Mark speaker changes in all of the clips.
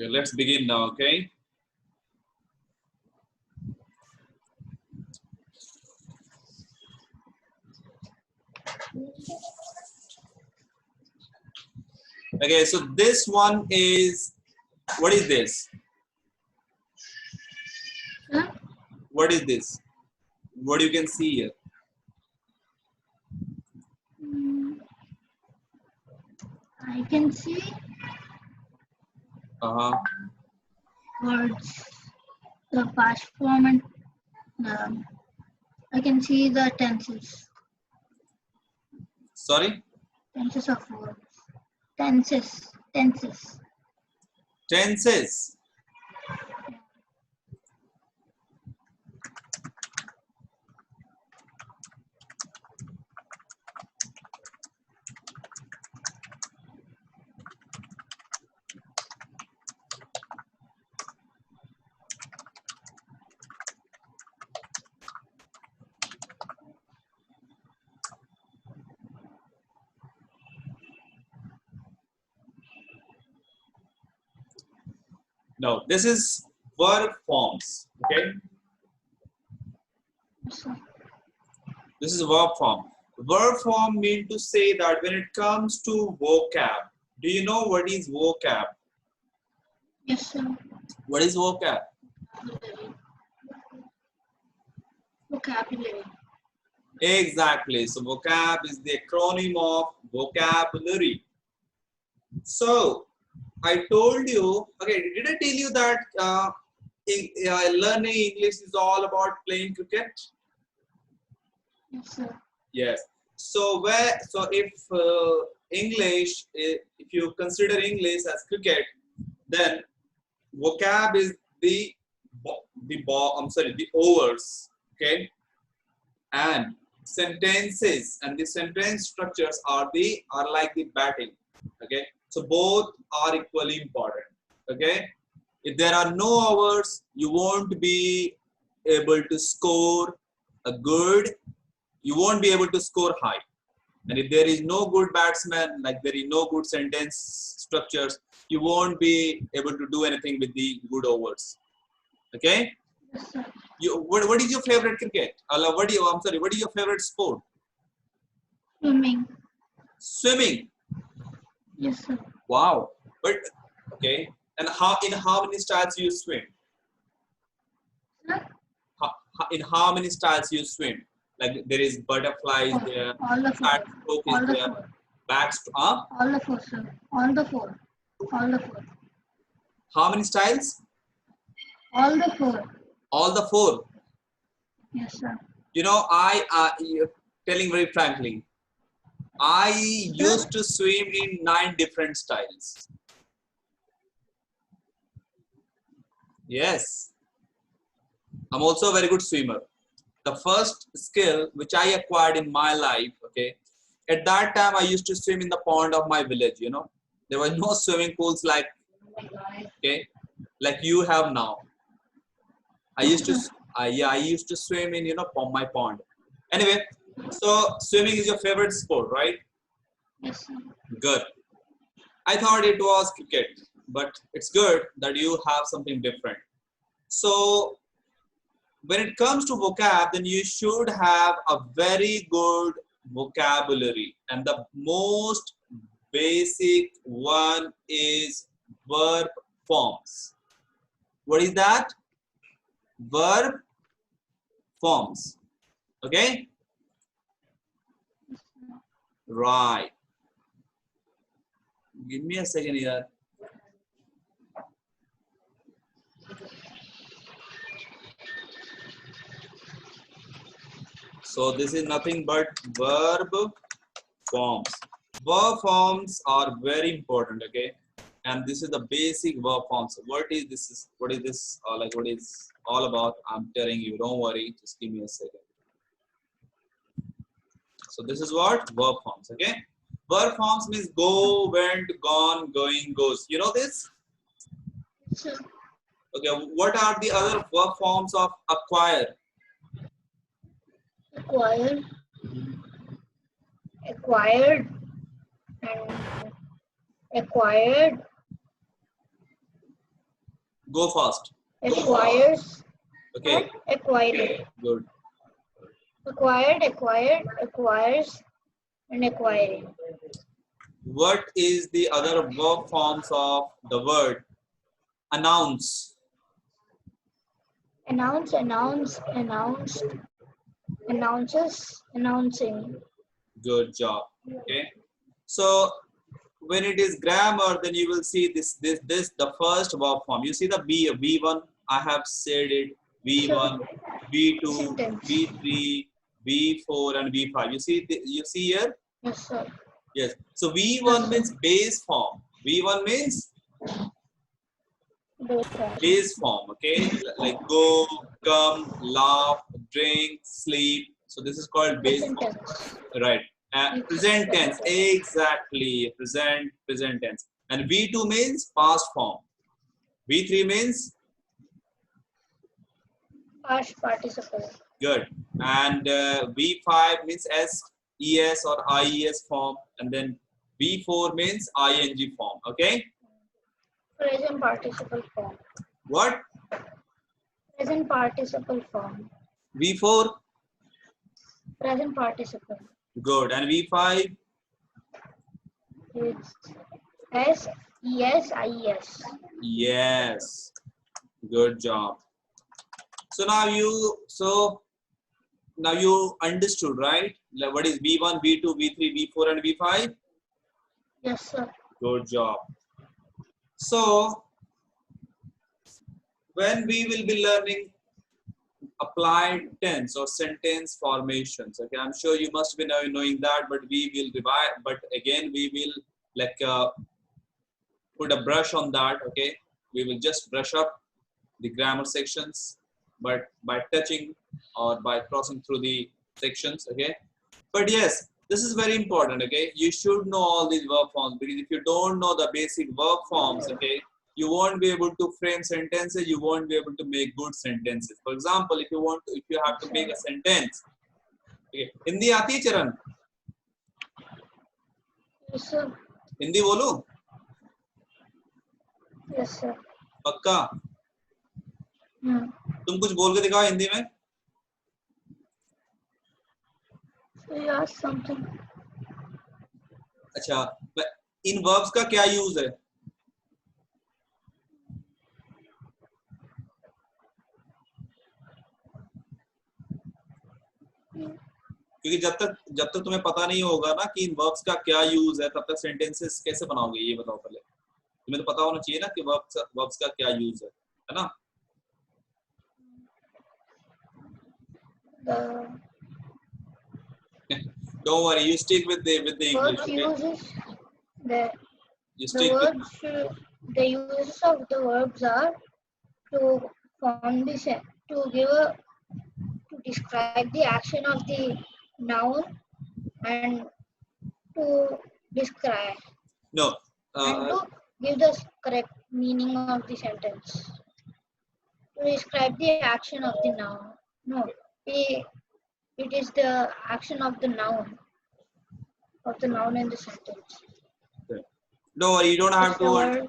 Speaker 1: Okay, let's begin now, okay? Okay, so this one is, what is this?
Speaker 2: Huh?
Speaker 1: What is this? What you can see here?
Speaker 2: I can see words, the past form, and I can see the tenses.
Speaker 1: Sorry?
Speaker 2: Tenses of words. Tenses.
Speaker 1: Tenses. No, this is verb forms, okay? This is a verb form. Verb form mean to say that when it comes to vocab, do you know what is vocab?
Speaker 2: Yes, sir.
Speaker 1: What is vocab?
Speaker 2: Vocabulary.
Speaker 1: Exactly. So vocab is the acronym of vocabulary. So I told you, okay, did I tell you that learning English is all about playing cricket?
Speaker 2: Yes, sir.
Speaker 1: Yes. So if English, if you consider English as cricket, then vocab is the overs, okay, and sentences and the sentence structures are like the batting, okay. So both are equally important, okay. If there are no overs, you won't be able to score a good. You won't be able to score high. And if there is no good batsman, like there is no good sentence structures, you won't be able to do anything with the good overs. Okay?
Speaker 2: Yes, sir.
Speaker 1: What is your favorite cricket? What is your favorite sport?
Speaker 2: Swimming.
Speaker 1: Swimming.
Speaker 2: Yes, sir.
Speaker 1: Wow. But okay. And in how many styles you swim?
Speaker 2: Sir?
Speaker 1: In how many styles you swim? Like there is butterflies there,
Speaker 2: All the four.
Speaker 1: side stroke is
Speaker 2: All the
Speaker 1: there,
Speaker 2: four.
Speaker 1: back stroke.
Speaker 2: All the four, sir. All the four. All the four.
Speaker 1: How many styles?
Speaker 2: All the four.
Speaker 1: All the four.
Speaker 2: Yes, sir.
Speaker 1: You know, telling very frankly, I used to swim in 9 different styles. Yes. I'm also a very good swimmer. The first skill which I acquired in my life, okay, at that time I used to swim in the pond of my village, you know. There were no swimming pools like, okay, like you have now. I used to swim in, you know, my pond. Anyway, so swimming is your favorite sport, right?
Speaker 2: Yes, sir.
Speaker 1: Good. I thought it was cricket, but it's good that you have something different. So when it comes to vocab, then you should have a very good vocabulary. And the most basic one is verb forms. What is that? Verb forms. Okay? Right. Give me a second here. So this is nothing but verb forms. Verb forms are very important, okay? And this is the basic verb forms. What is this? What is this? Like what is all about? I'm telling you. Don't worry. Just give me a second. So this is what verb forms, okay? Verb forms means go, went, gone, going, goes. You know this?
Speaker 2: Sir.
Speaker 1: Okay. What are the other verb forms of acquire?
Speaker 2: Acquired. Acquired. And acquired.
Speaker 1: Go fast.
Speaker 2: Acquires.
Speaker 1: Okay.
Speaker 2: Acquired.
Speaker 1: Good.
Speaker 2: Acquired, acquired, acquires, and acquiring.
Speaker 1: What is the other verb forms of the word announce?
Speaker 2: Announce, announce, announced, announces, announcing.
Speaker 1: Good job. Okay. So when it is grammar, then you will see this the first verb form. You see the V1. I have said it. V1, V2,
Speaker 2: Sentence.
Speaker 1: V3, V4, and V5. You see here.
Speaker 2: Yes, sir.
Speaker 1: Yes. So V1 means base form. V1 means base form. Okay. Like go, come, laugh, drink, sleep. So this is called base form. Right. Present tense, exactly. Present tense. And V2 means past form. V3 means
Speaker 2: Past participle.
Speaker 1: good. And V5 means SES or IES form. And then V4 means ING form. Okay.
Speaker 2: Present participle form.
Speaker 1: What?
Speaker 2: Present participle form.
Speaker 1: V4?
Speaker 2: Present participle.
Speaker 1: Good. And V5?
Speaker 2: It's SES, IES.
Speaker 1: Yes. Good job. So now you understood, right? Like what is V1, V2, V3, V4, and V5?
Speaker 2: Yes, sir.
Speaker 1: Good job. So when we will be learning applied tense or sentence formations, okay, I'm sure you must be now knowing that, but we will revise. But again, we will like put a brush on that. Okay, we will just brush up the grammar sections, but by touching or by crossing through the sections. Okay, but yes, this is very important. Okay, you should know all these verb forms, because if you don't know the basic verb forms, okay, you won't be able to frame sentences. You won't be able to make good sentences. For example, if you have to make a sentence, okay, Hindi aati hai Charan?
Speaker 2: Yes, sir.
Speaker 1: Hindi bolu?
Speaker 2: Yes, sir.
Speaker 1: पक्का? तुम कुछ बोल के दिखाओ हिंदी में.
Speaker 2: So you ask something.
Speaker 1: अच्छा, इन verbs का क्या यूज है? क्योंकि जब तक तुम्हें पता नहीं होगा ना कि इन वर्ब्स का क्या यूज है, तब तक सेंटेंसेस कैसे बनाओगे, ये बताओ पहले. तुम्हें तो पता होना चाहिए ना कि वर्ब्स का क्या यूज है ना? Don't worry, you stick with the English. Okay?
Speaker 2: Uses the uses of the verbs are to form this, to describe the action of the noun and to describe
Speaker 1: No.
Speaker 2: and to give the correct meaning of the sentence. To describe the action of the noun. No, it is the action of the noun in the sentence.
Speaker 1: Okay. Don't worry, you don't have to.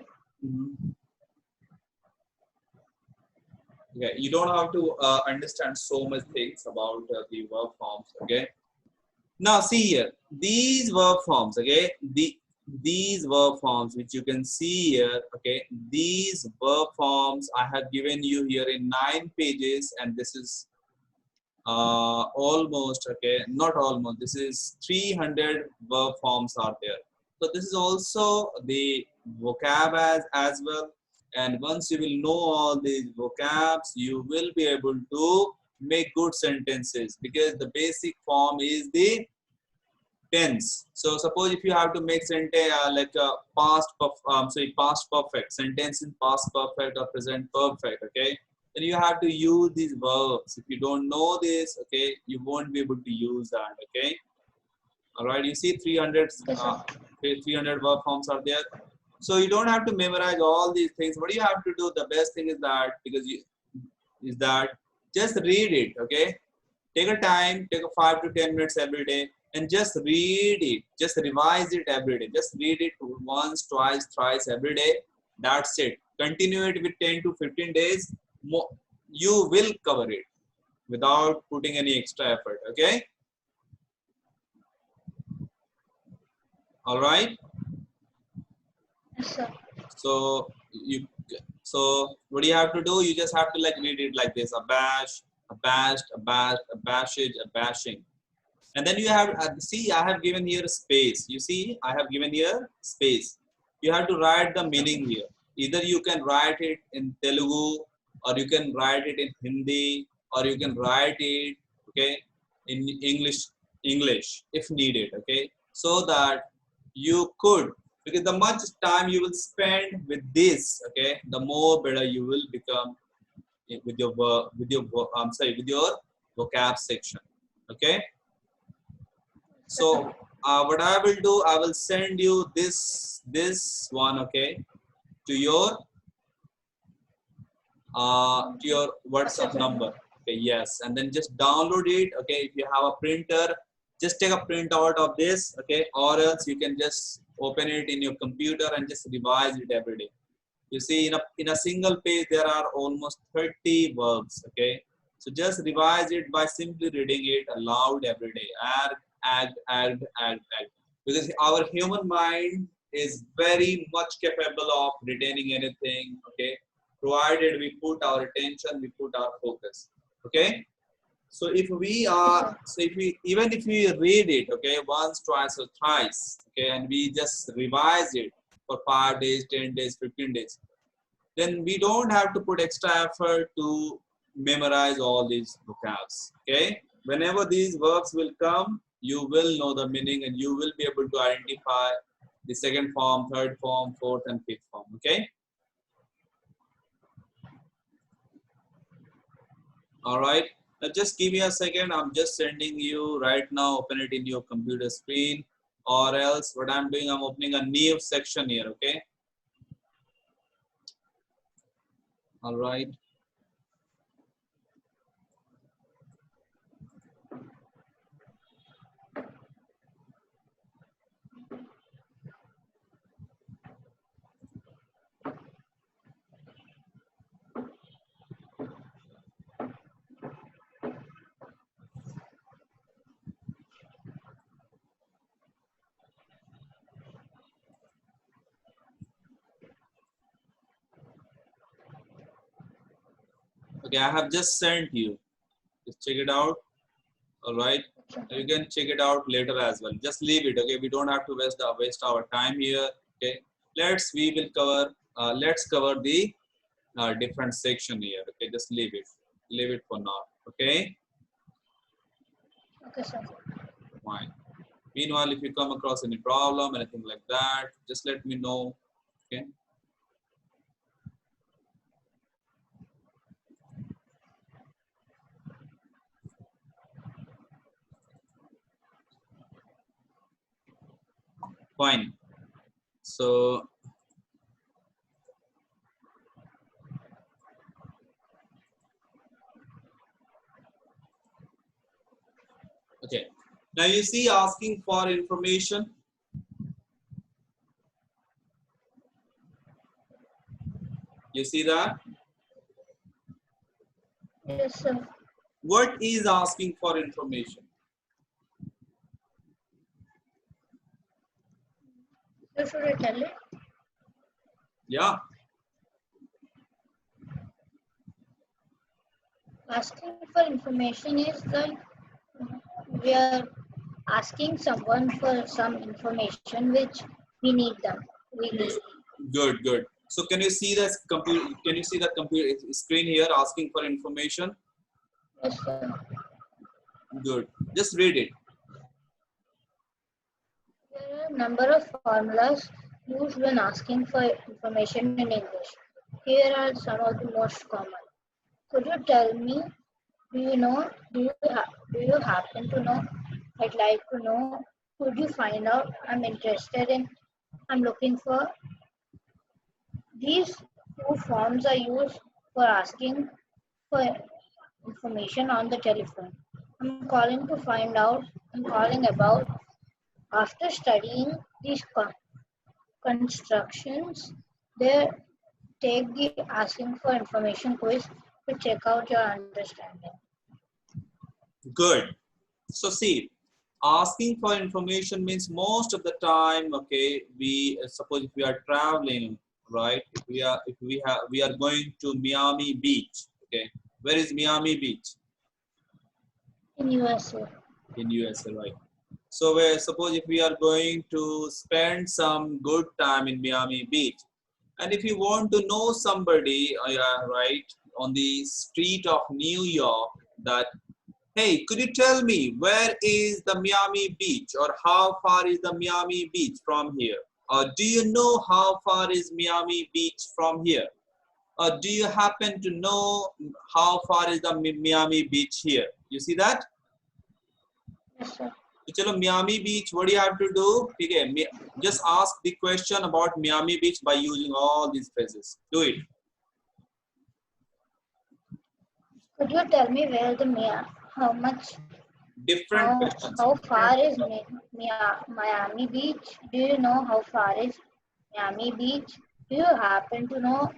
Speaker 1: Okay, you don't have to understand so much things about the verb forms. Okay. Now see here, these verb forms. Okay, these verb forms which you can see here. Okay, these verb forms I have given you here in 9 pages, and this is almost, okay, not almost, this is 300 verb forms are there. So this is also the vocab as well. And once you will know all these vocabs, you will be able to make good sentences, because the basic form is the tense. So suppose if you have to make sentence like a past perfect sentence in past perfect or present perfect, okay, then you have to use these verbs. If you don't know this, okay, you won't be able to use that. Okay, all right, you see 300 verb forms are there. So you don't have to memorize all these things. What you have to do, the best thing is that, just read it. Okay, take a time, take a 5 to 10 minutes every day, and just read it. Just revise it every day. Just read it once, twice, thrice every day. That's it. continue it with 10 to 15 days, you will cover it without putting any extra effort. Okay. All right.
Speaker 2: Yes, sir.
Speaker 1: So what do you have to do? You just have to like read it like this: a bash, a bashed, a bashed, a bashage, a bashing. And then you have, see, I have given here space. You see, I have given here space. You have to write the meaning here. Either you can write it in Telugu, or you can write it in Hindi, or you can write it, okay, in English if needed, okay, so that you could, because the much time you will spend with this, okay, the more better you will become with your with your vocab section, okay. So what I will do, I will send you this one, okay, to your WhatsApp number. Okay, yes, and then just download it. Okay, if you have a printer, just take a printout of this. Okay, or else you can just open it in your computer and just revise it every day. You see, in a single page there are almost 30 verbs. Okay, so just revise it by simply reading it aloud every day. Add. Because our human mind is very much capable of retaining anything. Okay, provided we put our attention, we put our focus. Okay. So if we are, so if we, even if we read it, okay, once, twice, or thrice, okay, and we just revise it for 5 days, 10 days, 15 days, then we don't have to put extra effort to memorize all these vocabs. Okay, whenever these verbs will come, you will know the meaning and you will be able to identify the second form, third form, fourth, and fifth form. Okay. All right. Now just give me a second. I'm just sending you right now. Open it in your computer screen, or else what I'm doing, I'm opening a new section here. Okay. All right. Okay, I have just sent you. Just check it out. All right. You can check it out later as well. Just leave it. Okay. We don't have to waste our time here. Okay. We will cover. Let's cover the different section here. Okay. Just leave it. Leave it for now. Okay.
Speaker 2: Okay, sir.
Speaker 1: Fine. Meanwhile, if you come across any problem, anything like that, just let me know. Okay. Fine. So okay. Now you see asking for information. You see that?
Speaker 2: Yes, sir.
Speaker 1: What is asking for information?
Speaker 2: So should I tell it?
Speaker 1: Yeah.
Speaker 2: Asking for information is that we are asking someone for some information which we need them. We need.
Speaker 1: Good, good. So can you see the computer? Can you see the computer screen here asking for information?
Speaker 2: Yes, sir.
Speaker 1: Good. Just read it.
Speaker 2: There are a number of formulas used when asking for information in English. Here are some of the most common. Could you tell me? Do you know? Do you happen to know? I'd like to know. Could you find out? I'm interested in. I'm looking for. These two forms are used for asking for information on the telephone. I'm calling to find out. I'm calling about. After studying these constructions, there take the asking for information quiz to check out your understanding.
Speaker 1: Good. So see, asking for information means most of the time, okay, we suppose if we are traveling, right? If we are going to Miami Beach, okay. Where is Miami Beach?
Speaker 2: In USA.
Speaker 1: In USA, right? So where suppose if we are going to spend some good time in Miami Beach, and if you want to know somebody, right, on the street of New York, that hey, could you tell me where is the Miami Beach, or how far is the Miami Beach from here? Or do you know how far is Miami Beach from here? Or do you happen to know how far is the Miami Beach here? You see that?
Speaker 2: Yes, sir.
Speaker 1: So chalo Miami Beach, what do you have to do? Okay, just ask the question about Miami Beach by using all these phrases. Do it.
Speaker 2: Could you tell me where the how much
Speaker 1: Different questions.
Speaker 2: how far is Miami Beach? Do you know how far is Miami Beach? Do you happen to know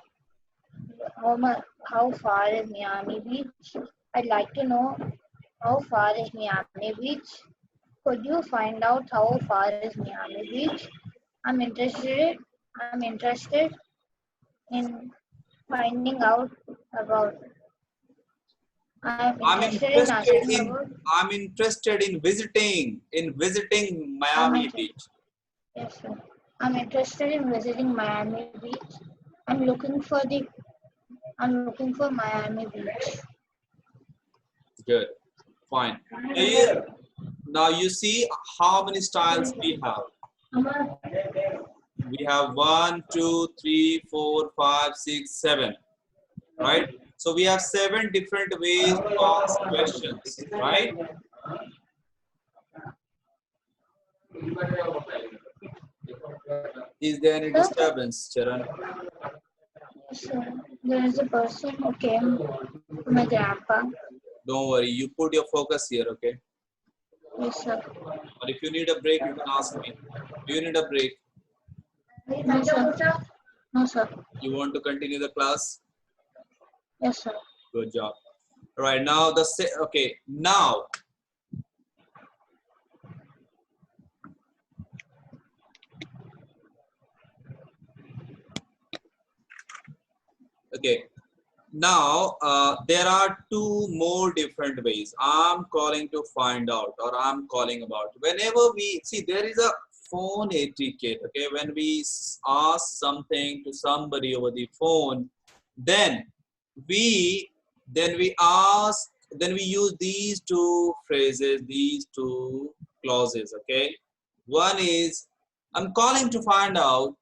Speaker 2: how far is Miami Beach? I'd like to know how far is Miami Beach. Could you find out how far is Miami Beach? I'm interested. I'm interested in finding out about. I'm
Speaker 1: I'm
Speaker 2: interested in
Speaker 1: interested
Speaker 2: asking
Speaker 1: in
Speaker 2: about.
Speaker 1: I'm interested in visiting
Speaker 2: I'm
Speaker 1: Miami
Speaker 2: interested.
Speaker 1: Beach.
Speaker 2: Yes, sir. I'm interested in visiting Miami Beach. I'm looking for the. I'm looking for Miami Beach.
Speaker 1: Good. Fine. Here, now you see how many styles we have. We have 1, 2, 3, 4, 5, 6, 7. Right? So we have 7 different ways to ask questions, right? Is there any disturbance, Charan?
Speaker 2: Yes, sir. There is a person who came to my grandpa.
Speaker 1: Don't worry, you put your focus here, okay?
Speaker 2: Yes, sir.
Speaker 1: Or if you need a break, you can ask me. Do you need a break?
Speaker 2: No, sir. No, sir.
Speaker 1: You want to continue the class?
Speaker 2: Yes, sir.
Speaker 1: Good job. All right, now okay, now okay, now there are 2 more different ways. I'm calling to find out, or I'm calling about. Whenever we see, there is a phone etiquette, okay? When we ask something to somebody over the phone, then we ask, then we use these 2 phrases, these 2 clauses, okay? One is, I'm calling to find out.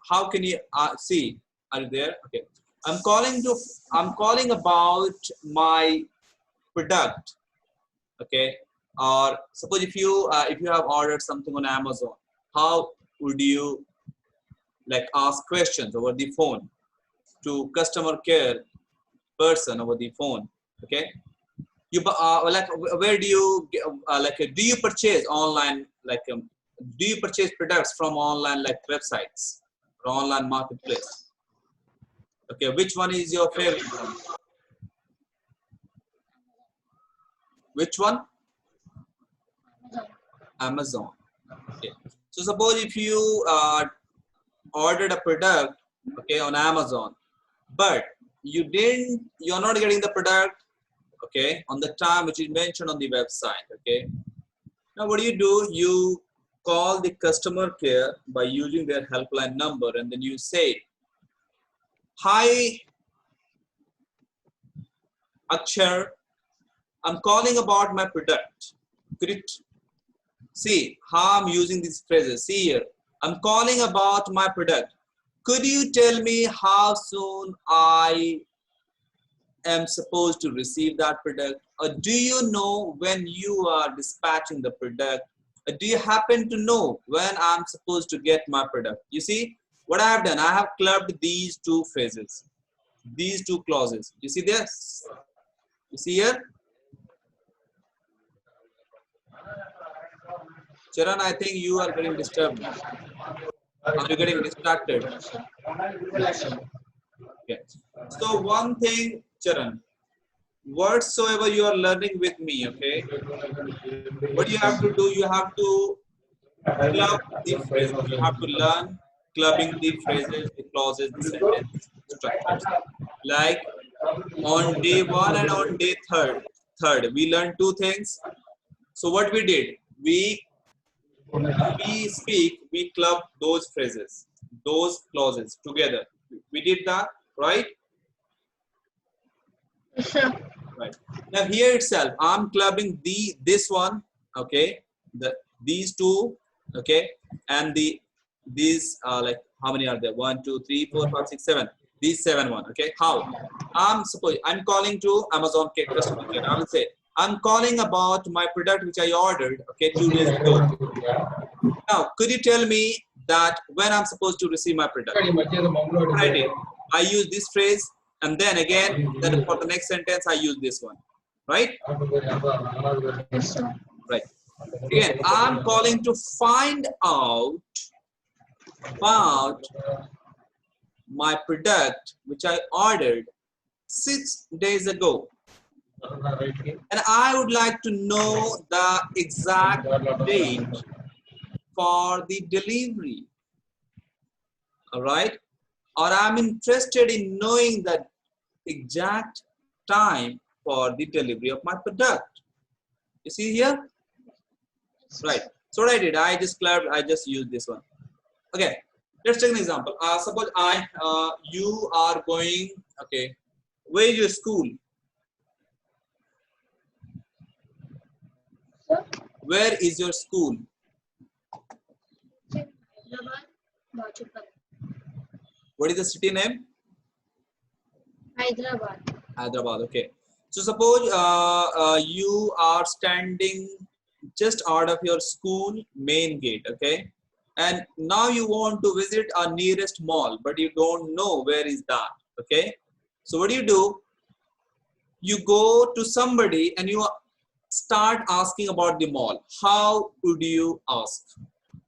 Speaker 1: How can you see? Are you there? Okay. I'm calling about my product. Okay. Or suppose if you have ordered something on Amazon, how would you like ask questions over the phone to customer care person over the phone? Okay. You like where do you do you purchase online do you purchase products from online like websites or online marketplace? Okay, which one is your favorite one? Which one? Amazon. Okay. So suppose if you ordered a product, okay, on Amazon, but you're not getting the product, okay, on the time which is mentioned on the website, okay. Now what do? You call the customer care by using their helpline number, and then you say, hi, Akshar, I'm calling about my product. Could you see how I'm using these phrases? See here, I'm calling about my product. Could you tell me how soon I am supposed to receive that product? Or do you know when you are dispatching the product? Or do you happen to know when I'm supposed to get my product? You see what I have done? I have clubbed these 2 phrases, these 2 clauses. You see this? You see here? Charan, I think you are getting disturbed now. Are you getting distracted?
Speaker 2: No, sir. No, sir.
Speaker 1: Okay. So one thing, Charan, whatsoever you are learning with me, okay, what you have to do, you have to club the phrases. You have to learn clubbing the phrases, the clauses, the sentence structures. Like on day one and on day third, we learned two things. So what we did, we club those phrases, those clauses together. We did that, right?
Speaker 2: Yes, sir.
Speaker 1: Right. Now here itself, I'm clubbing this one, okay, these two, okay, and these like how many are there? 1, 2, 3, 4, 5, 6, 7. These 7 one, okay. How? I'm calling to Amazon customer care. I will say I'm calling about my product which I ordered, okay, 2 days ago. Now, could you tell me that when I'm supposed to receive my product? Friday. I use this phrase, and then again, then for the next sentence, I use this one, right?
Speaker 2: Yes, sir.
Speaker 1: Right. Again, I'm calling to find out about my product which I ordered 6 days ago, and I would like to know the exact date for the delivery. All right. Or I'm interested in knowing the exact time for the delivery of my product. You see here? Right. So what I did, I just used this one. Okay. Let's take an example. Suppose you are going, okay, where is your school?
Speaker 2: Sir,
Speaker 1: Where is your school?
Speaker 2: Hyderabad, Bachupal.
Speaker 1: What is the city name?
Speaker 2: Hyderabad.
Speaker 1: Hyderabad. Okay. So suppose you are standing just out of your school main gate, okay, and now you want to visit our nearest mall, but you don't know where is that, okay. So what do? You go to somebody and you start asking about the mall. How would you ask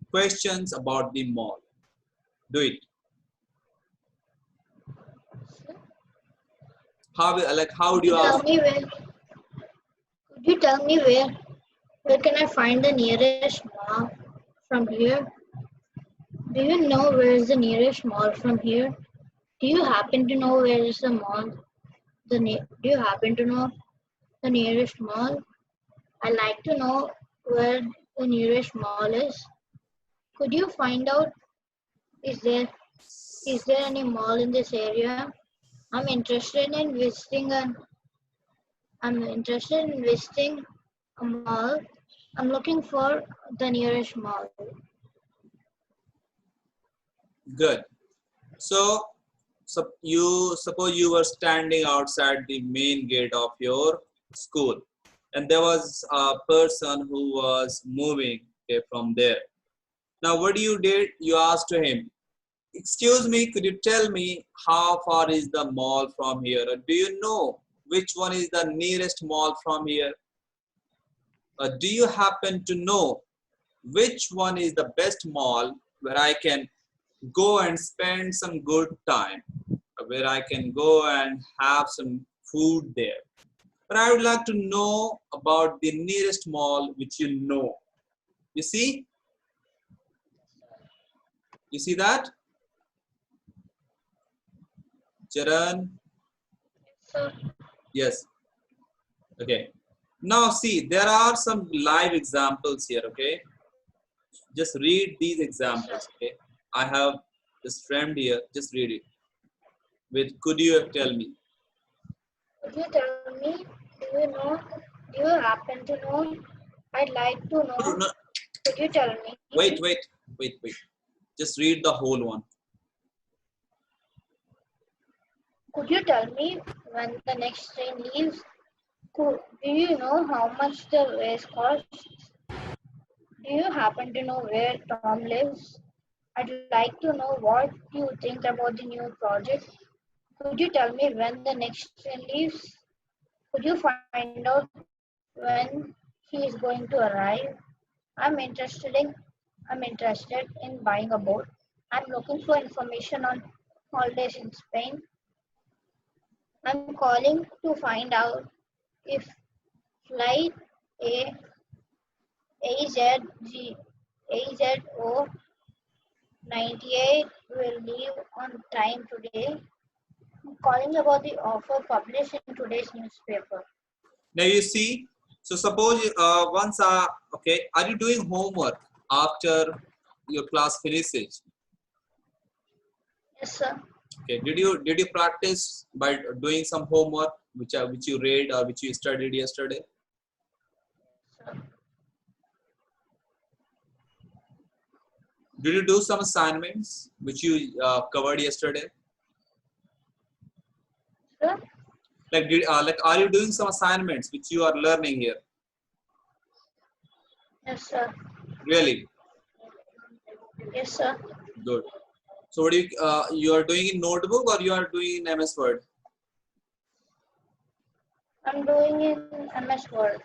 Speaker 1: questions about the mall? Do it. How would you ask?
Speaker 2: Tell me where. Could you tell me where can I find the nearest mall from here? Do you know where is the nearest mall from here? Do you happen to know where is the mall? Do you happen to know the nearest mall? I like to know where the nearest mall is. Could you find out is there any mall in this area? I'm interested in visiting a mall. I'm looking for the nearest mall.
Speaker 1: Good. So you suppose you were standing outside the main gate of your school, and there was a person who was moving, okay, from there. Now what you did? You asked to him, "Excuse me, could you tell me how far is the mall from here? Or do you know which one is the nearest mall from here? Or do you happen to know which one is the best mall where I can go and spend some good time, where I can go and have some food there? But I would like to know about the nearest mall which you know." You see? You see that? Charan?
Speaker 2: So,
Speaker 1: Yes. Okay. Now see, there are some live examples here, okay? Just read these
Speaker 2: yes, sir.
Speaker 1: examples, okay? I have this friend here, just read it. With could you tell me?
Speaker 2: Could you tell me? Do you know? Do you happen to know? I'd like to
Speaker 1: No,
Speaker 2: know.
Speaker 1: no,
Speaker 2: Could you tell me?
Speaker 1: wait. Just read the whole one.
Speaker 2: Could you tell me when the next train leaves? Do you know how much the race costs? Do you happen to know where Tom lives? I'd like to know what you think about the new project. Could you tell me when the next train leaves? Could you find out when he is going to arrive? I'm interested in buying a boat. I'm looking for information on holidays in Spain. I'm calling to find out if flight A AZG AZO 98 will leave on time today. I'm calling about the offer published in today's newspaper.
Speaker 1: Now you see, so suppose once okay, are you doing homework after your class finishes?
Speaker 2: Yes, sir.
Speaker 1: Okay, did you practice by doing some homework which you read or which you studied yesterday?
Speaker 2: Sir.
Speaker 1: Did you do some assignments which you covered yesterday?
Speaker 2: Sir?
Speaker 1: Like are you doing some assignments which you are learning here?
Speaker 2: Yes, sir.
Speaker 1: Really?
Speaker 2: Yes, sir.
Speaker 1: Good. So what you are doing in notebook or you are doing in MS Word?
Speaker 2: I'm doing in MS Word.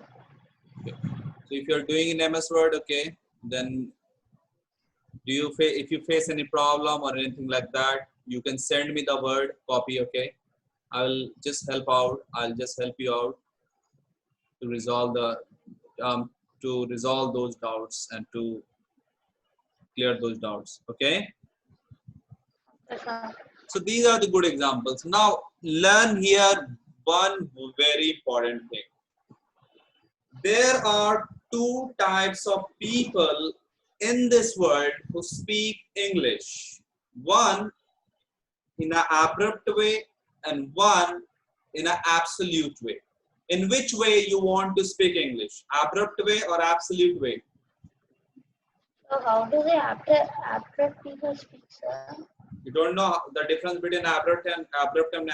Speaker 1: Okay. So if you are doing in MS Word, okay, then if you face any problem or anything like that, you can send me the Word copy, okay? I will just help out. I'll just help you out to resolve those doubts and to clear those doubts, okay?
Speaker 2: Yes, sir.
Speaker 1: So these are the good examples. Now learn here one very important thing. There are two types of people in this world who speak English. One in an abrupt way and one in an absolute way. In which way you want to speak English? Abrupt way or absolute way?
Speaker 2: So how do the abstract people speak, sir?
Speaker 1: You don't know the difference between abrupt and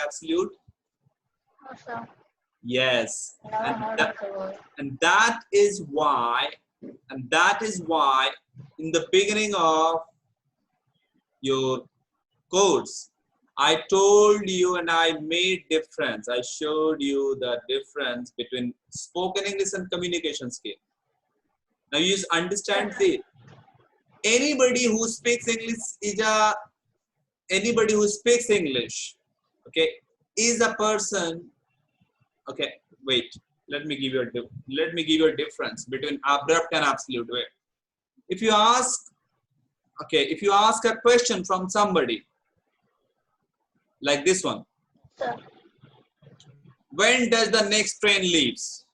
Speaker 1: absolute?
Speaker 2: No, sir.
Speaker 1: Yes.
Speaker 2: Never heard of the word.
Speaker 1: And that is why in the beginning of your course, I told you and I made difference. I showed you the difference between spoken English and communication skill. Now you just understand, see, anybody who speaks English, okay, is a person. Okay, wait. Let me give you a difference between abrupt and absolute way. If you ask a question from somebody like this one,
Speaker 2: Sir.
Speaker 1: when does the next train leaves?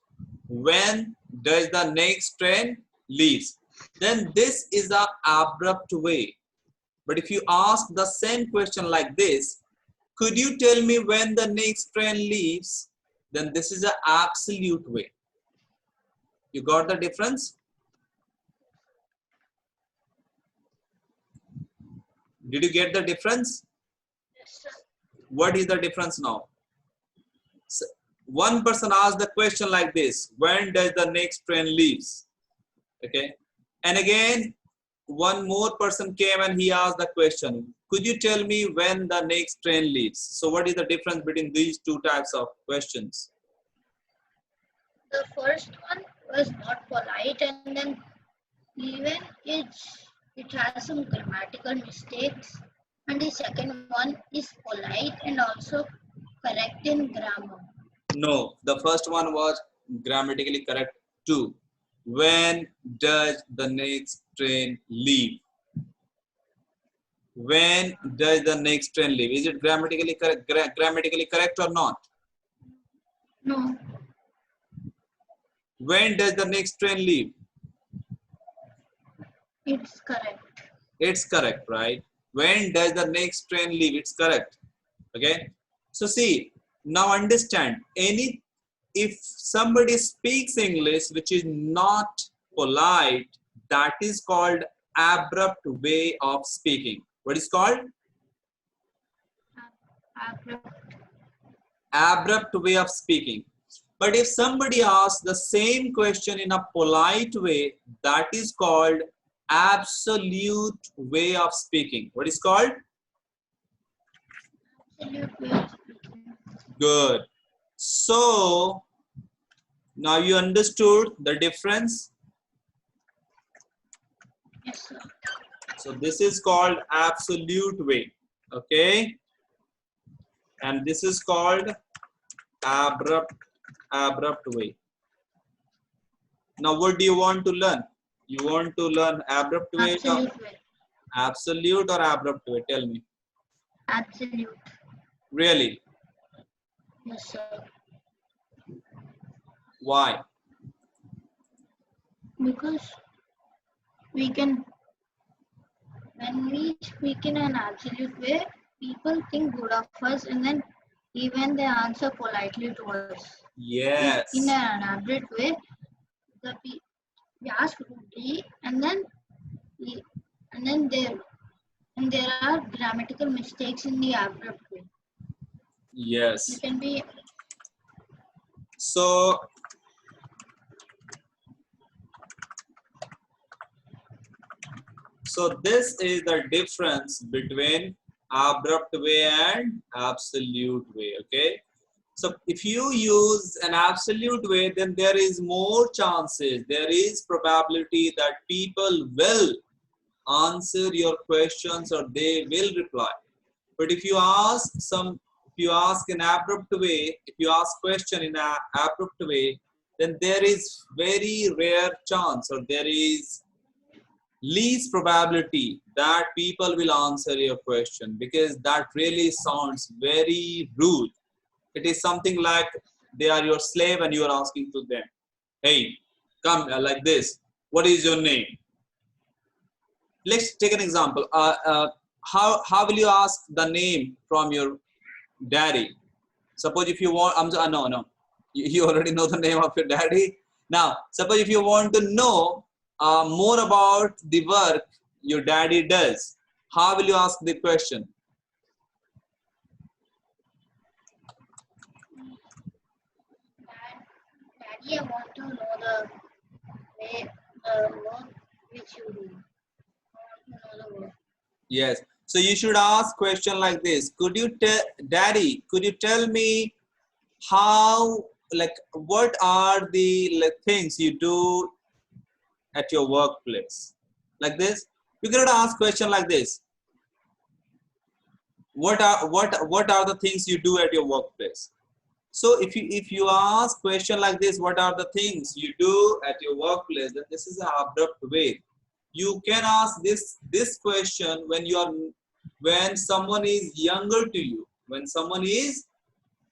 Speaker 1: When does the next train leaves? Then this is a abrupt way. But if you ask the same question like this, could you tell me when the next train leaves? Then this is an absolute way. You got the difference? Did you get the difference?
Speaker 2: Yes, sir.
Speaker 1: What is the difference now? So one person asked the question like this: when does the next train leaves? Okay, and again one more person came and he asked the question: could you tell me when the next train leaves? So what is the difference between these two types of questions?
Speaker 2: The first one was not polite, and then even it has some grammatical mistakes. And the second one is polite and also correct in grammar.
Speaker 1: No, the first one was grammatically correct too. When does the next train leave? When does the next train leave? Is it grammatically correct or not?
Speaker 2: No,
Speaker 1: When does the next train leave?
Speaker 2: it's correct.
Speaker 1: It's correct, right? When does the next train leave? It's correct. Okay. So see, now understand, if somebody speaks English which is not polite, that is called abrupt way of speaking. What is called?
Speaker 2: Abrupt.
Speaker 1: Abrupt way of speaking. But if somebody asks the same question in a polite way, that is called absolute way of speaking. What is called?
Speaker 2: Absolute way of speaking.
Speaker 1: Good. So now you understood the difference.
Speaker 2: Yes, sir.
Speaker 1: So this is called absolute way. Okay. And this is called abrupt way. Now, what do you want to learn? You want to learn abrupt way,
Speaker 2: Absolute way.
Speaker 1: absolute or abrupt way? Tell me.
Speaker 2: Absolute.
Speaker 1: Really?
Speaker 2: Yes, sir.
Speaker 1: Why?
Speaker 2: Because we can, when we speak in an absolute way, people think good of us and then even they answer politely to us. If in
Speaker 1: Yes.
Speaker 2: an abrupt way, we ask rudely we, and then there are grammatical mistakes in the abrupt way. You
Speaker 1: Yes.
Speaker 2: can be
Speaker 1: So this is the difference between abrupt way and absolute way. Okay. So if you use an absolute way, then there is more chances, there is probability that people will answer your questions or they will reply. But if you ask an abrupt way, if you ask question in an abrupt way, then there is very rare chance or there is least probability that people will answer your question, because that really sounds very rude. It is something like they are your slave and you are asking to them, hey, come like this, what is your name? Let's take an example. How will you ask the name from your daddy? Suppose if you want, no, you already know the name of your daddy. Now, suppose if you want to know more about the work your daddy does, how will you ask the question?
Speaker 2: Daddy, I want to know the way work which you do. I want to know the work.
Speaker 1: Yes. So you should ask question like this. Could you tell, Daddy, could you tell me how, like, what are the things you do at your workplace? Like this. You cannot ask question like this. What are the things you do at your workplace? So if you ask question like this, what are the things you do at your workplace, then this is an abrupt way. You can ask this question when someone is younger to you. When someone is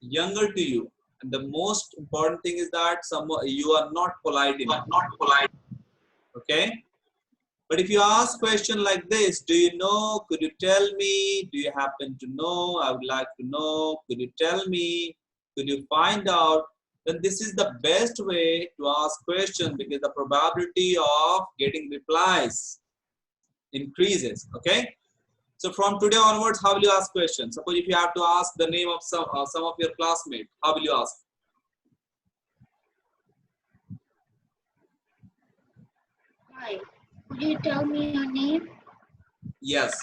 Speaker 1: younger to you, and the most important thing is that you are not polite enough. Okay. But if you ask question like this, do you know? Could you tell me? Do you happen to know? I would like to know. Could you tell me? Could you find out? Then this is the best way to ask question, because the probability of getting replies increases. Okay. So from today onwards, how will you ask questions? Suppose if you have to ask the name of some of your classmates, how will you ask?
Speaker 2: Hi, could you tell me your name?
Speaker 1: Yes.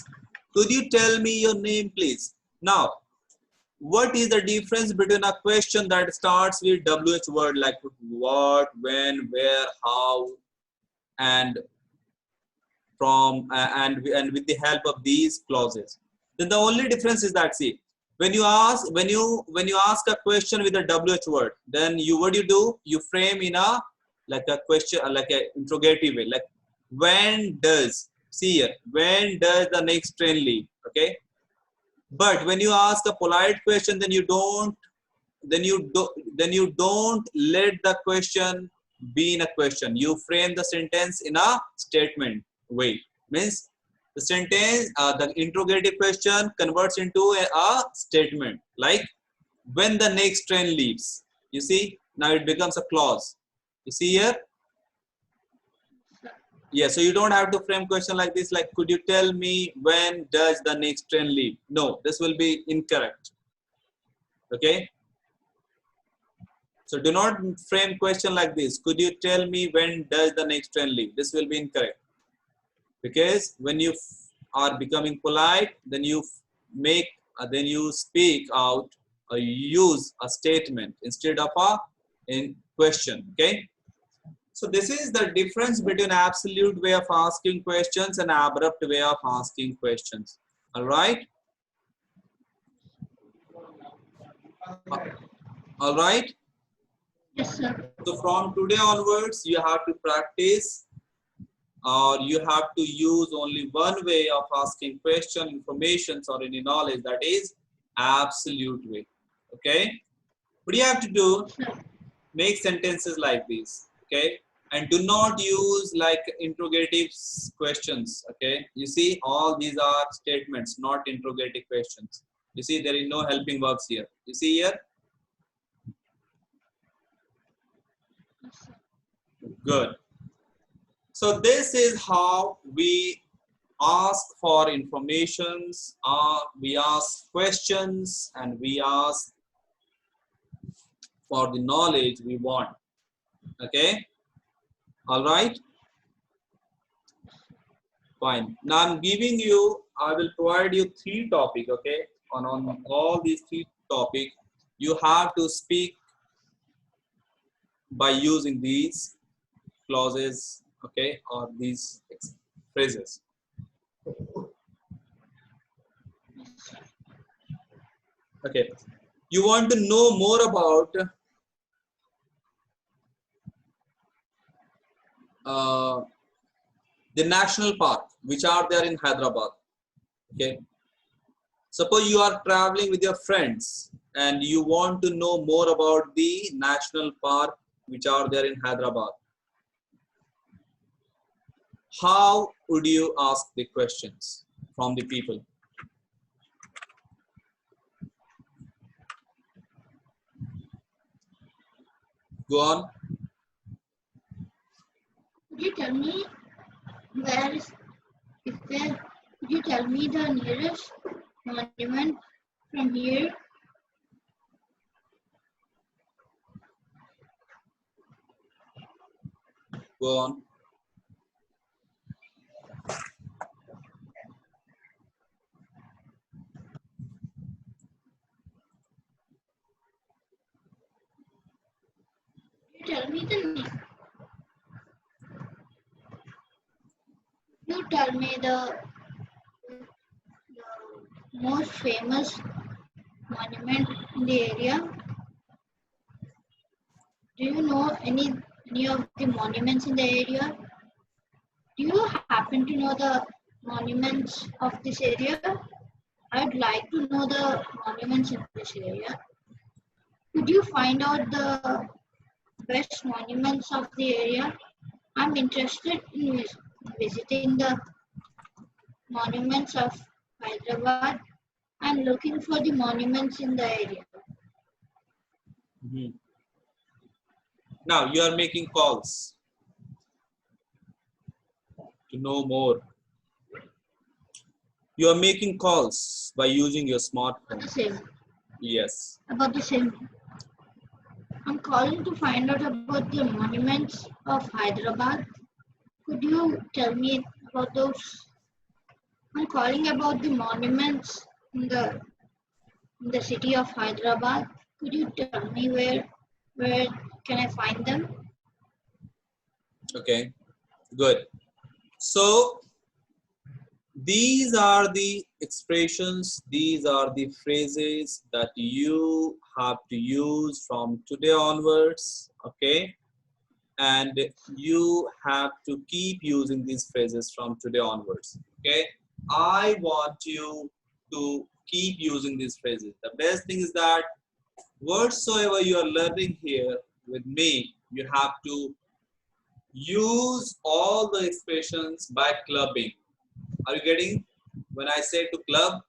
Speaker 1: Could you tell me your name, please? Now, what is the difference between a question that starts with WH word like what, when, where, how, and from, and with the help of these clauses? Then the only difference is that, see, when you ask a question with a WH word, then what do? You frame in a like a question, like an interrogative way, like when does, see here, when does the next train leave? Okay. But when you ask a polite question, then you don't let the question be in a question. You frame the sentence in a statement way. Means the sentence, the interrogative question converts into a statement, like when the next train leaves. You see, now it becomes a clause. You see here. Yeah, so you don't have to frame question like this, like could you tell me when does the next train leave? No, this will be incorrect. Okay. So do not frame question like this. Could you tell me when does the next train leave? This will be incorrect. Because when you are becoming polite, then you speak out or use a statement instead of a in question. Okay. So this is the difference between absolute way of asking questions and abrupt way of asking questions. All right. All right.
Speaker 2: Yes, sir.
Speaker 1: So from today onwards, you have to practice, or you have to use only one way of asking question, informations, or any knowledge, that is absolute way. Okay. What do you have to do?
Speaker 2: Sir.
Speaker 1: Make sentences like this. Okay. And do not use like interrogative questions. Okay. You see, all these are statements, not interrogative questions. You see, there is no helping verbs here. You see here?
Speaker 2: Yes, sir.
Speaker 1: Good. So this is how we ask for informations, we ask questions, and we ask for the knowledge we want. Okay. All right. Fine. Now I'm giving you, I will provide you 3 topics. Okay. On all these 3 topics, you have to speak by using these clauses. Okay. Or these phrases. Okay. You want to know more about the national park which are there in Hyderabad. Okay. Suppose you are traveling with your friends and you want to know more about the national park which are there in Hyderabad. How would you ask the questions from the people? Go on.
Speaker 2: Could you tell me where is if there? Could you tell me the nearest monument from here?
Speaker 1: Go on.
Speaker 2: Could you tell me the name? You tell me the most famous monument in the area. Do you know any of the monuments in the area? Do you happen to know the monuments of this area? I'd like to know the monuments in this area. Could you find out the best monuments of the area? I'm interested in visiting the monuments of Hyderabad and looking for the monuments in the area.
Speaker 1: Mhm. Now you are making calls to know more. You are making calls by using your
Speaker 2: About
Speaker 1: smartphone.
Speaker 2: the same.
Speaker 1: Yes.
Speaker 2: About the same. I'm calling to find out about the monuments of Hyderabad. Could you tell me about those? I'm calling about the monuments in the city of Hyderabad. Could you tell me where can I find them?
Speaker 1: Okay. Good. So these are the expressions, these are the phrases that you have to use from today onwards. Okay. And you have to keep using these phrases from today onwards. Okay. I want you to keep using these phrases. The best thing is that whatsoever you are learning here with me, you have to use all the expressions by clubbing. Are you getting? When I say to club,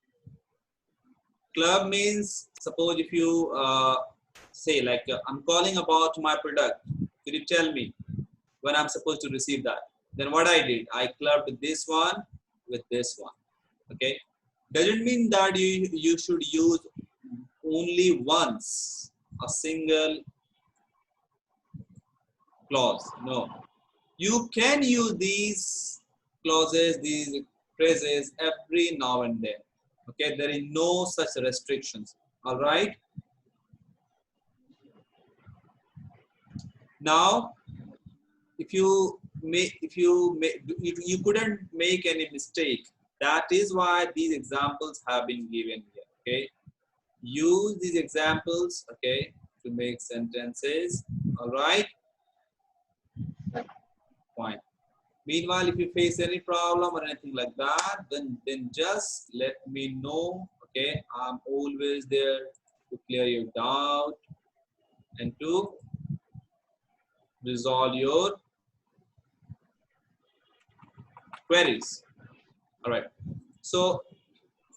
Speaker 1: club means, suppose if you say like, I'm calling about my product. Could you tell me when I'm supposed to receive that? Then what I did, I clubbed this one with this one. Okay. Doesn't mean that you should use only once a single clause. No. You can use these clauses, these phrases every now and then. Okay, there is no such restrictions. All right. Now, if you couldn't make any mistake, that is why these examples have been given here. Okay, use these examples, okay, to make sentences. All right, fine. Meanwhile, if you face any problem or anything like that, then just let me know. Okay, I'm always there to clear your doubt and to resolve your queries. All right. So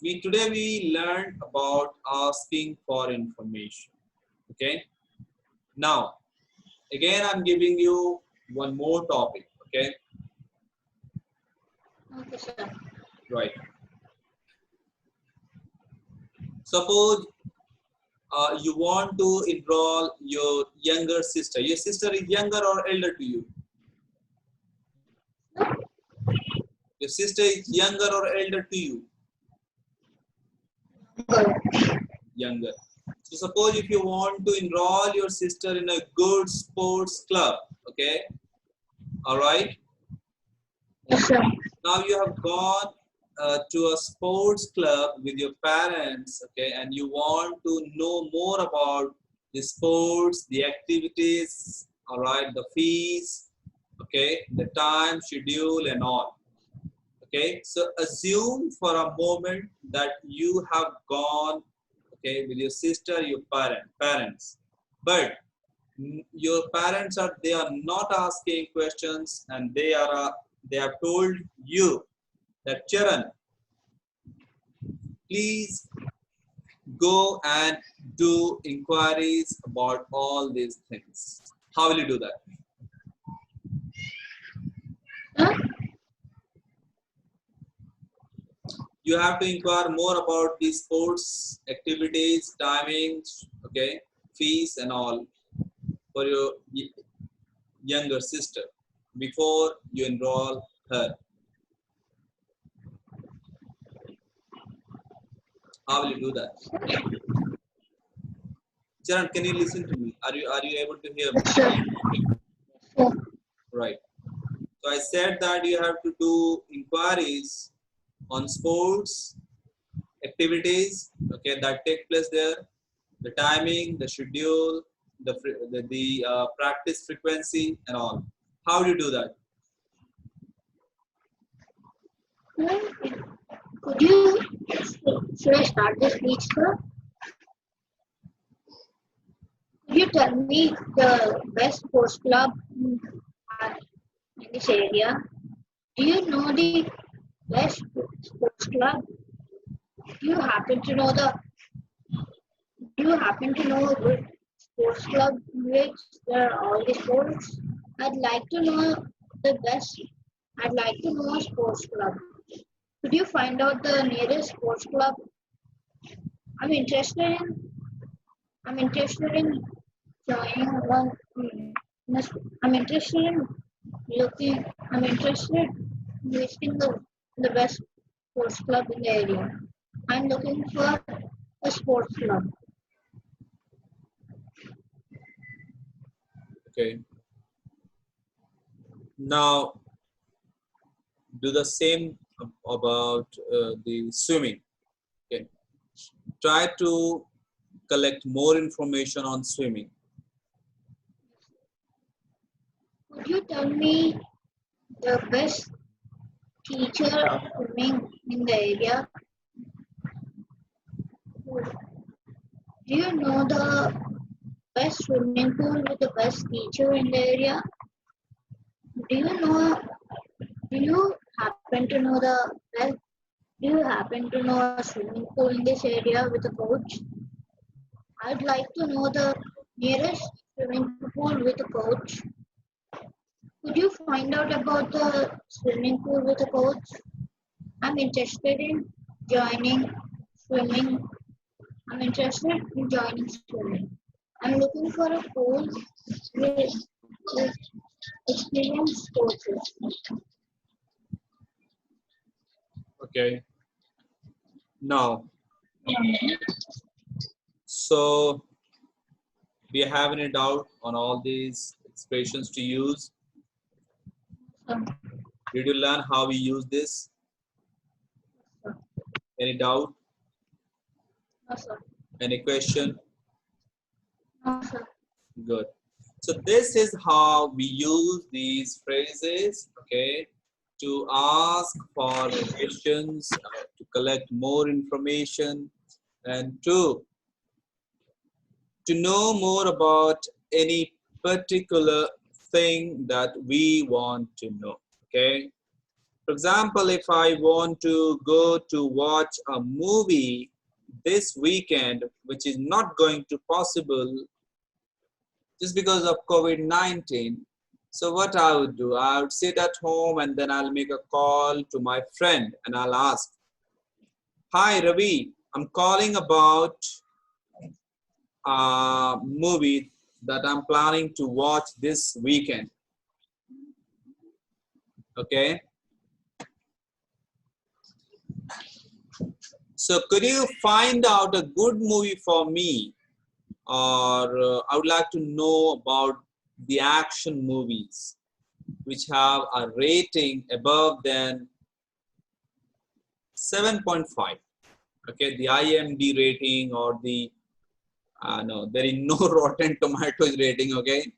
Speaker 1: today we learned about asking for information. Okay. Now, again, I'm giving you one more topic. Okay.
Speaker 2: Okay, sir.
Speaker 1: Right. Suppose you want to enroll your younger sister. Your sister is younger or elder to you? Your sister is younger or elder to you? Younger. So suppose if you want to enroll your sister in a good sports club, okay, all right.
Speaker 2: Yes, sir.
Speaker 1: Now you have gone to a sports club with your parents, okay, and you want to know more about the sports, the activities, all right, the fees, okay, the time, schedule, and all. Okay, so assume for a moment that you have gone, okay, with your sister, your parents, but your parents they are not asking questions, and they have told you that Charan, please go and do inquiries about all these things. How will you do that?
Speaker 2: Huh?
Speaker 1: You have to inquire more about the sports activities, timings, okay, fees and all for your younger sister before you enroll her. How will you do that? Charan, can you listen to me? Are you able to hear me?
Speaker 2: Yes, sir. Yes, sir.
Speaker 1: Right. So I said that you have to do inquiries on sports activities, okay, that take place there, the timing, the schedule, the practice frequency and all. How do you do that?
Speaker 2: Could you, should I start this speech, sir? Could you tell me the best sports club in this area? Do you know the best sports club? Do you happen to know the Do you happen to know a good sports club in which there are all the sports? I'd like to know the best. I'd like to know a sports club. Could you find out the nearest sports club? I'm interested in. I'm interested in joining one. I'm interested in looking. I'm interested in visiting the best sports club in the area. I'm looking for a sports club.
Speaker 1: Okay. Now do the same about the swimming. Okay. Try to collect more information on swimming.
Speaker 2: Could you tell me the best teacher of swimming in the area? Do you know the best swimming pool with the best teacher in the area? Do you know? Do you happen to know the best? Do you happen to know a swimming pool in this area with a coach? I'd like to know the nearest swimming pool with a coach. Could you find out about the swimming pool with a coach? I'm interested in joining swimming. I'm interested in joining swimming. I'm looking for a pool with experienced coaches.
Speaker 1: Okay. Now, so do you have any doubt on all these expressions to use?
Speaker 2: sir.
Speaker 1: Did you learn how we use this?
Speaker 2: Sir.
Speaker 1: Any doubt?
Speaker 2: No, sir.
Speaker 1: Any question?
Speaker 2: No, sir.
Speaker 1: Good. So this is how we use these phrases, okay, to ask for questions, to collect more information, and to know more about any particular thing that we want to know, okay? For example, if I want to go to watch a movie this weekend, which is not going to possible just because of COVID-19. So what I would do, I would sit at home and then I'll make a call to my friend and I'll ask, "Hi Ravi, I'm calling about a movie that I'm planning to watch this weekend." Okay. So could you find out a good movie for me? Or I would like to know about the action movies which have a rating above than 7.5. Okay, the IMD rating or the no, there is no Rotten Tomatoes rating. Okay,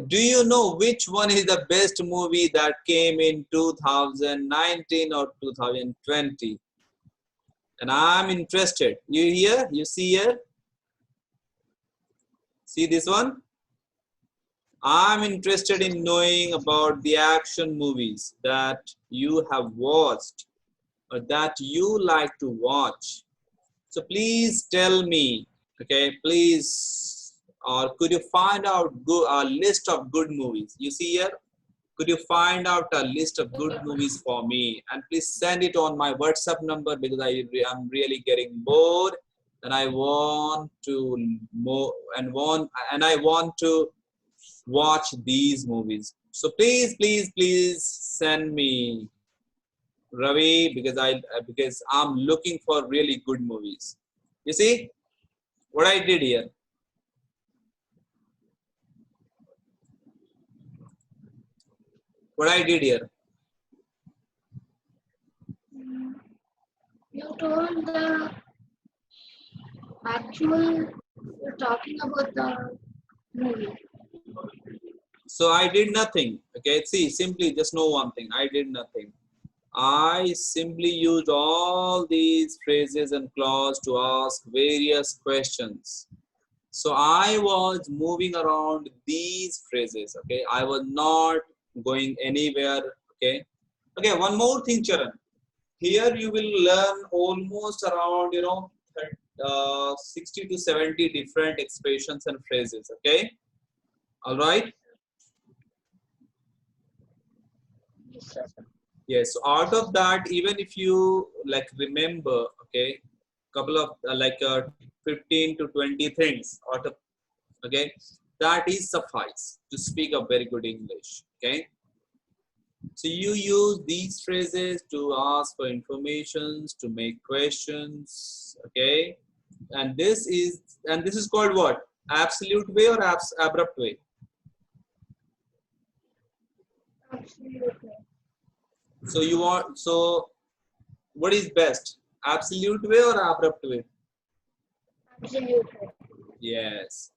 Speaker 1: do you know which one is the best movie that came in 2019 or 2020? And I'm interested. You here? You see here? See this one? I'm interested in knowing about the action movies that you have watched or that you like to watch. So please tell me, okay, please, or could you find out a list of good movies? You see here, could you find out a list of good movies for me? And please send it on my WhatsApp number because I'm really getting bored and I want to I want to watch these movies. So please send me Ravi because I'm looking for really good movies. You see what I did here? What I did here?
Speaker 2: You told the actual, you're talking about the movie.
Speaker 1: So I did nothing. Okay, see, simply just know one thing. I did nothing. I simply used all these phrases and clauses to ask various questions. So I was moving around these phrases. Okay, I was not going anywhere. Okay. Okay, one more thing, Charan. Here you will learn almost around 60 to 70 different expressions and phrases. Okay, all right.
Speaker 2: Yes, sir.
Speaker 1: Yes, so out of that, even if you like remember, okay, couple of 15 to 20 things out of, okay, that is suffice to speak a very good English. Okay, so you use these phrases to ask for informations, to make questions. Okay, and this is called what? Absolute way or abrupt way?
Speaker 2: Absolutely.
Speaker 1: So you want, so what is best? Absolute way or abrupt way?
Speaker 2: Absolutely.
Speaker 1: Yes,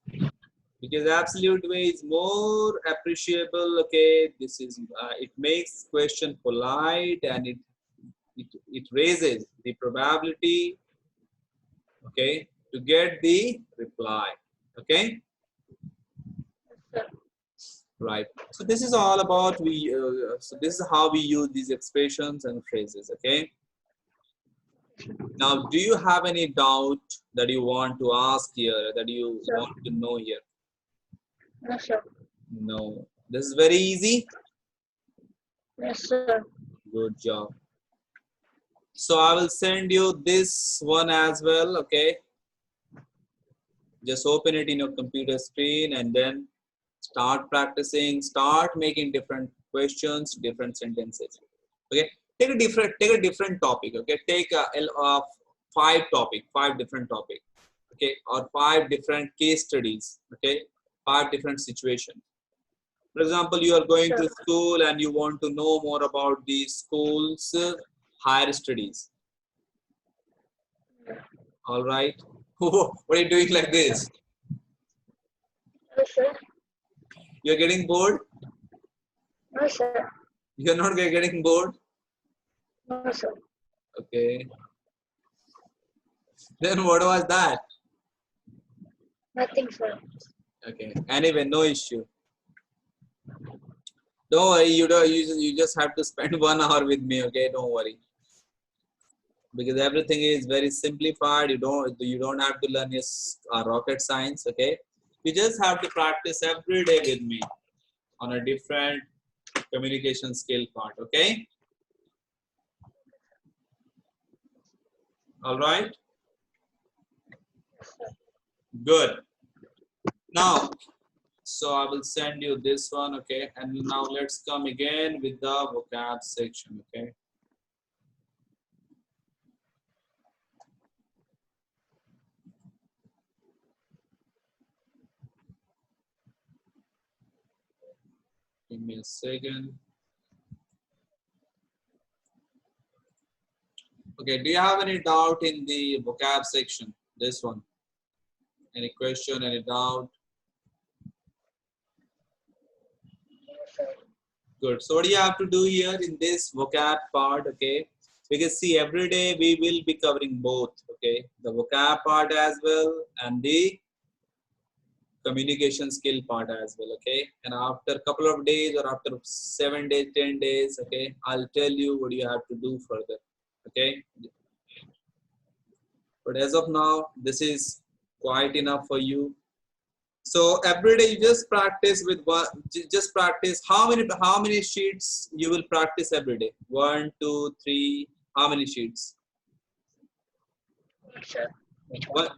Speaker 1: because absolute way is more appreciable. Okay, this is it makes question polite and it raises the probability, okay, to get the reply. Okay,
Speaker 2: Yes, sir.
Speaker 1: right. So this is all about so this is how we use these expressions and phrases. Okay. Now, do you have any doubt that you want to ask here, that you
Speaker 2: Sir.
Speaker 1: want to know here?
Speaker 2: No, sir.
Speaker 1: No. This is very easy.
Speaker 2: Yes, sir.
Speaker 1: Good job. So I will send you this one as well. Okay. Just open it in your computer screen and then start practicing, start making different questions, different sentences. Okay. Take a different topic. Okay. Take five different topic. Okay. Or five different case studies. Okay. Five different situations. For example, you are going
Speaker 2: Sure.
Speaker 1: to school and you want to know more about the school's higher studies. All right. What are you doing like this?
Speaker 2: No, sir.
Speaker 1: You're getting bored?
Speaker 2: No, sir.
Speaker 1: You're not getting bored?
Speaker 2: No, sir.
Speaker 1: Okay. Then what was that?
Speaker 2: Nothing, sir.
Speaker 1: Okay. Anyway, no issue. Don't worry. You just have to spend 1 hour with me. Okay. Don't worry. Because everything is very simplified. You don't have to learn this rocket science. Okay. You just have to practice every day with me on a different communication skill part. Okay. All right. Good. Now, so I will send you this one, okay? And now let's come again with the vocab section, okay? Give me a second. Okay, do you have any doubt in the vocab section? This one. Any question, any doubt? Good. So what do you have to do here in this vocab part, okay? Because see, every day we will be covering both, okay? The vocab part as well and the communication skill part as well, okay? And after a couple of days or after 7 days, 10 days, okay, I'll tell you what you have to do further, okay? But as of now, this is quite enough for you. So every day you just practice with one, just practice how many sheets you will practice every day? 1, 2, 3, how many sheets?
Speaker 2: Sir. Which one?
Speaker 1: One,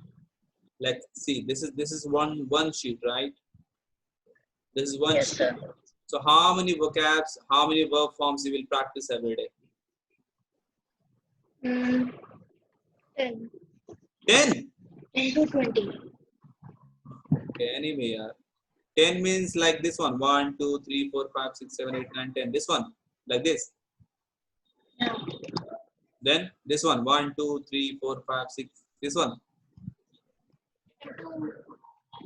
Speaker 1: like see, this is one sheet, right? This is one
Speaker 2: Yes,
Speaker 1: sheet.
Speaker 2: sir.
Speaker 1: So how many vocabs, how many verb forms you will practice every day?
Speaker 2: 10.
Speaker 1: 10.
Speaker 2: 10 to 20.
Speaker 1: Okay, anyway, 10 means like this one. 1, 2, 3, 4, 5, 6, 7, 8, 9, 10. This one, like this.
Speaker 2: Yeah.
Speaker 1: Then this one, 1, 2, 3, 4, 5, 6. This one.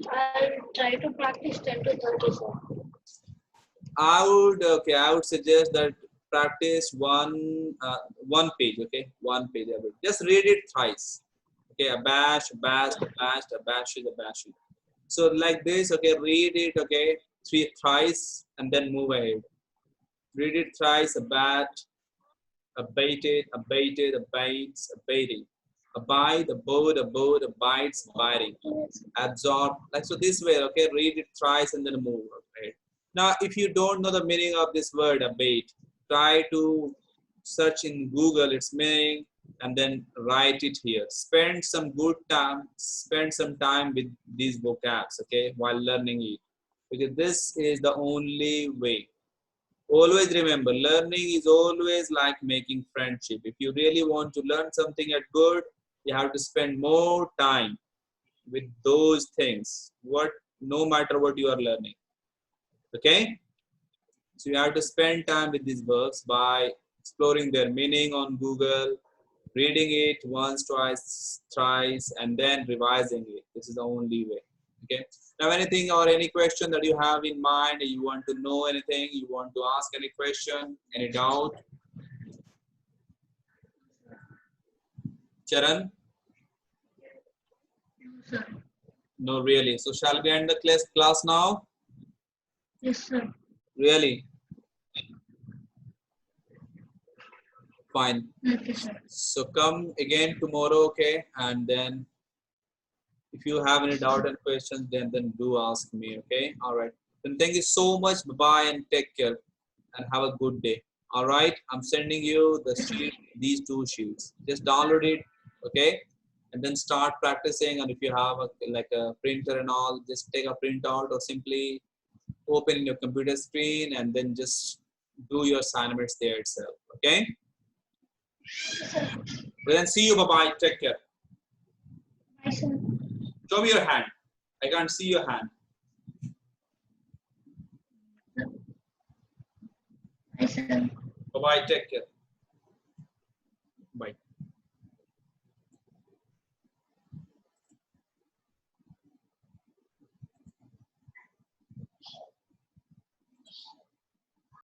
Speaker 2: I'll try to practice 10 to 30, sir.
Speaker 1: I would suggest that practice one page, okay, one page. Just read it thrice. Okay, abashed, abashed, abashed, abashed, abashed. So like this, okay, read it, okay, thrice, and then move ahead. Read it thrice, abated, abated, abates, abating. Abide, abode, abides, abiding. Absorb, like so this way, okay, read it thrice and then move, okay. Now, if you don't know the meaning of this word abate, try to search in Google its meaning and then write it here. Spend some time with these vocabs, okay, while learning it, because this is the only way. Always remember, learning is always like making friendship. If you really want to learn something at good, you have to spend more time with those things, no matter what you are learning, okay? So you have to spend time with these verbs by exploring their meaning on Google, reading it once, twice, thrice, and then revising it. This is the only way, okay? Now, anything or any question that you have in mind, you want to know anything, you want to ask any question, any doubt? Charan?
Speaker 2: Sir.
Speaker 1: No, really. So shall we end the class now?
Speaker 2: Yes, sir.
Speaker 1: Really? Fine.
Speaker 2: Okay, sir.
Speaker 1: So come again tomorrow, okay? And then if you have any doubt and questions, then do ask me, okay? All right. Then thank you so much. Bye-bye and take care and have a good day. All right. I'm sending you the sheet, these 2 sheets. Just download it, okay? And then start practicing. And if you have like a printer and all, just take a printout or simply open in your computer screen and then just do your assignments there itself, okay? Well, then see you. Bye-bye. Take care.
Speaker 2: Bye, sir.
Speaker 1: Show me your hand. I can't see your hand.
Speaker 2: lesson.
Speaker 1: Bye bye. Take care.